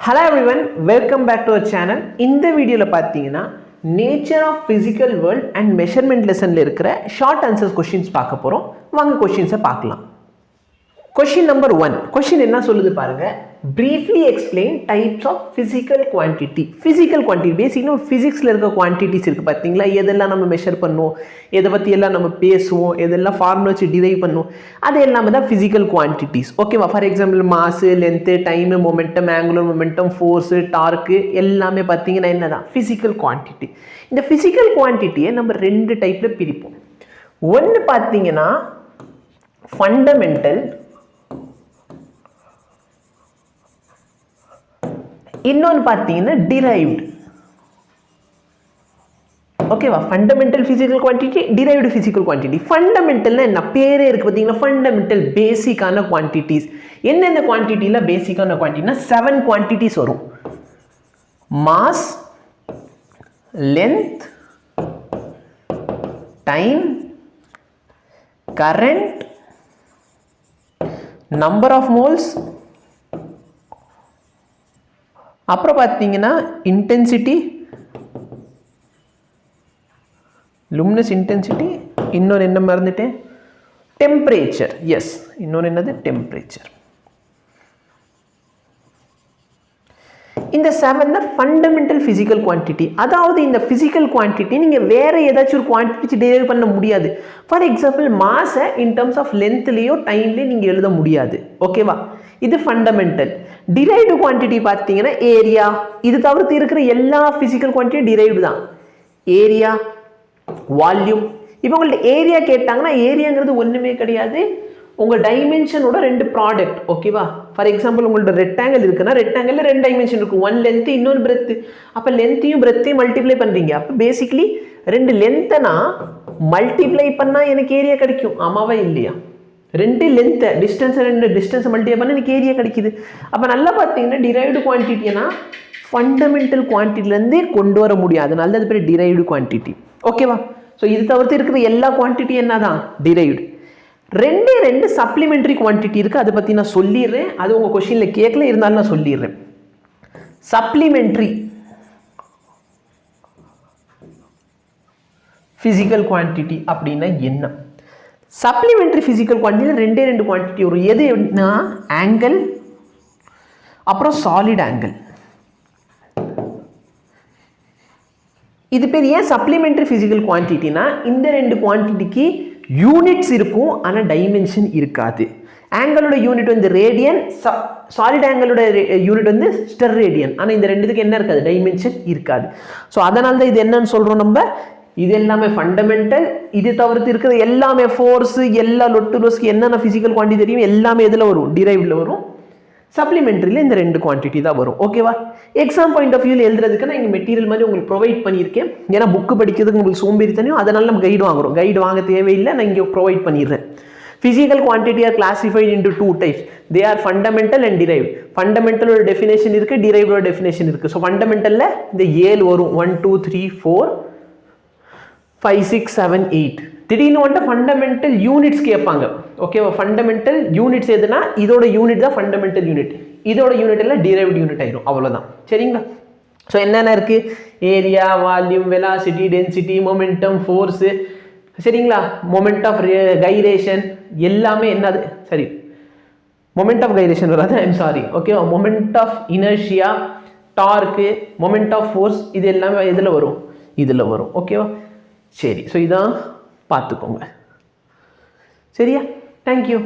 Hello everyone, welcome back to our channel. இந்த வீடியோல பார்த்தீங்கன்னா nature of physical world and measurement லெசன்ல இருக்கிற ஷார்ட் ஆன்சர்ஸ் கொஸ்டின்ஸ் பார்க்க போறோம். வாங்க கொஸ்டின்ஸை பார்க்கலாம். Question number 1. கொஸ்டின் என்ன சொல்லுது பாருங்க. Briefly explain types of physical quantity. Physical quantity basically ஃபிசிக்ஸில் இருக்க குவான்டிட்டிஸ் இருக்குது பார்த்தீங்களா, எதெல்லாம் நம்ம மெஷர் பண்ணுவோம், எதை பற்றி எல்லாம் நம்ம பேசுவோம், எதெல்லாம் ஃபார்முலா வச்சு டிரைவ் பண்ணுவோம், அது எல்லாமே தான் ஃபிசிக்கல் குவான்டிட்டிஸ். ஓகேவா? For example mass, length, time, momentum, angular momentum, force, torque எல்லாமே பார்த்தீங்கன்னா என்ன தான் ஃபிசிக்கல் குவான்டிட்டி. இந்த ஃபிசிக்கல் குவான்டிட்டியை நம்ம ரெண்டு டைப்பில் பிரிப்போம். ஒன்று பார்த்தீங்கன்னா ஃபண்டமெண்டல், இன்னொன்று பார்த்தீங்கன்னா டிரைவ்டு. ஓகேவா? Fundamental physical quantity, derived physical quantity. ஃபண்டமெண்டல்னா என்ன, பேரே இருக்கு பார்த்தீங்களா, ஃபண்டமெண்டல் பேசிக்கான குவான்டிட்டிஸ். என்னென்ன குவான்டிட்டியில் பேசிக்கான குவான்டிட்டினா 7 குவான்டிட்டிஸ் வரும். Mass, length, time, current, number of moles, அப்புறம் பார்த்தீங்கன்னா இன்டென்சிட்டி, லுமினஸ் இன்டென்சிட்டி, இன்னொரு என்ன மறந்துட்டேன், டெம்பரேச்சர். எஸ், இன்னொரு என்னது, டெம்பரேச்சர். இந்த 7 தான் ஃபண்டமெண்டல் ஃபிசிக்கல் குவான்டிட்டி. அதாவது இந்த ஃபிசிக்கல் குவான்டிட்டி நீங்கள் வேறு ஏதாச்சும் ஒரு குவான்டிட்டி டெரைவ் பண்ண முடியாது. ஃபார் எக்ஸாம்பிள் மாஸை இன் டர்ம்ஸ் ஆஃப் லென்த்லேயோ டைம்லேயோ நீங்கள் எழுத முடியாது. ஓகேவா? இது ஃபண்டமெண்டல். டிரைவ்டு குவான்டிட்டி பார்த்தீங்கன்னா ஏரியா, இது தவிர்த்து இருக்கிற எல்லா ஃபிசிக்கல் குவான்டிட்டியும் டிரைவ்டு தான். Area, volume. இப்போ உங்கள்ட்ட ஏரியா கேட்டாங்கன்னா ஏரியாங்கிறது ஒன்றுமே கிடையாது, உங்கள் டைமென்ஷனோட ரெண்டு ப்ராடக்ட். ஓகேவா? ஃபார் எக்ஸாம்பிள் உங்கள்ட்ட ரெக்டாங்கிள் இருக்குன்னா ரெக்டாங்கிளில் 2 டைமென்ஷன் இருக்கும், ஒன் லென்த்து இன்னொரு பிரெத்து. அப்போ லென்த்தையும் பிரெத்தையும் மல்டிப்ளை பண்ணுறீங்க. அப்போ பேசிக்கலி 2 லென்த்தை மல்டிப்ளை பண்ணால் எனக்கு ஏரியா கிடைக்கும். ஆமாவா இல்லையா? 2 லென்த்தை டிஸ்டன்ஸை மல்டிப்ளை பண்ணால் எனக்கு ஏரியா கிடைக்குது. அப்போ நல்லா பார்த்தீங்கன்னா டிரைவ்டு குவான்டிட்டினா ஃபண்டமெண்டல் குவான்டிட்டிலேருந்தே கொண்டு வர முடியும். அதனால தான் அது பேர் டிரைவ்டு குவான்டிட்டி. ஓகேவா? ஸோ இது தவிர்த்து இருக்கிற எல்லா குவான்டிட்டியும் என்ன தான், டிரைவ்டு. 2 சப்ளிமெண்ட்ரி குவான்டிட்டி இருக்குது, அதை பற்றி நான் சொல்லிடுறேன். அது உங்கள் கொஸ்டினில் கேட்கல, இருந்தாலும் நான் சொல்லிடுறேன். சப்ளிமெண்ட்ரி ஃபிசிக்கல் குவான்டிட்டி அப்படின்னா என்ன? சப்ளிமெண்ட்ரி ஃபிசிக்கல் குவான்டிட்டியில் 2 குவான்டிட்டி வரும். எதுனா ஆங்கிள், அப்புறம் சாலிட் ஆங்கிள். இது பேர் ஏன் சப்ளிமெண்ட்ரி ஃபிசிக்கல் குவான்டிட்டினா, இந்த 2 குவான்டிட்டிக்கு யூனிட்ஸ் இருக்கும், ஆனால் டைமென்ஷன் இருக்காது. ஆங்கிளோட யூனிட் வந்து ரேடியன், சாலிட் ஆங்கிளோட யூனிட் வந்து ஸ்டெர் ரேடியன். ஆனால் இந்த ரெண்டுத்துக்கு என்ன இருக்காது, டைமென்ஷன் இருக்காது. ஸோ அதனால தான் இது என்னன்னு சொல்கிறோம் நம்ம, இது எல்லாமே ஃபண்டமெண்டல். இது தவிர்த்து இருக்கிற எல்லாமே ஃபோர்ஸு, எல்லா லொட்டு லோஸ்க்கு என்னென்ன ஃபிசிக்கல் குவான்டிட்டி தெரியும் எல்லாமே இதில் வரும், டிரைவ்டில் வரும். சப்ளிமெண்ட்ரியில் இந்த 2 குவான்டிட்டி தான் வரும். ஓகேவா? எக்ஸாம் பாயிண்ட் ஆஃப் வியூவில் எழுதுறதுக்கு நான் இங்கே மெட்டீரியல் மாதிரி உங்களுக்கு ப்ரொவைட் பண்ணியிருக்கேன். ஏன்னா புக்கு படிக்கிறதுக்கு உங்களுக்கு சோம்பேறி தனியும், அதனால நம்ம கைடு வாங்குறோம். கைடு வாங்க தேவையில்லை, நான் இங்கே ப்ரொவைட் பண்ணிடுறேன். Physical quantity are classified into 2 types. They are fundamental and derived. Fundamental ஒரு definition இருக்கு, derived ஒரு definition இருக்கு. So fundamentalல இந்த 7 வரும், 1 2 3 4 5 6 7 8. திடீர்னு வந்துட்டு ஃபண்டமெண்டல் யூனிட்ஸ் கேட்பாங்க. ஓகேவா? ஃபண்டமெண்டல் யூனிட்ஸ் எதுனா இதோட யூனிட் தான் ஃபண்டமெண்டல் யூனிட், இதோட யூனிட் எல்லாம் டிரைவ்டு யூனிட் ஆயிடும். அவ்வளோதான். சரிங்களா? ஸோ என்னென்ன இருக்குது, area, volume, velocity, density, momentum, force. சரிங்களா? மொமெண்ட் ஆஃப் கைரேஷன் எல்லாமே என்னது, சரி மொமெண்ட் ஆஃப் கைரேஷன் வராது, ஐம் சாரி. ஓகேவா? Moment of inertia, torque, moment of force, இது எல்லாமே இதில் வரும், இதில் வரும். ஓகேவா? சரி, ஸோ இதான் பார்த்துக்கோங்க. சரியா? தேங்க்யூ.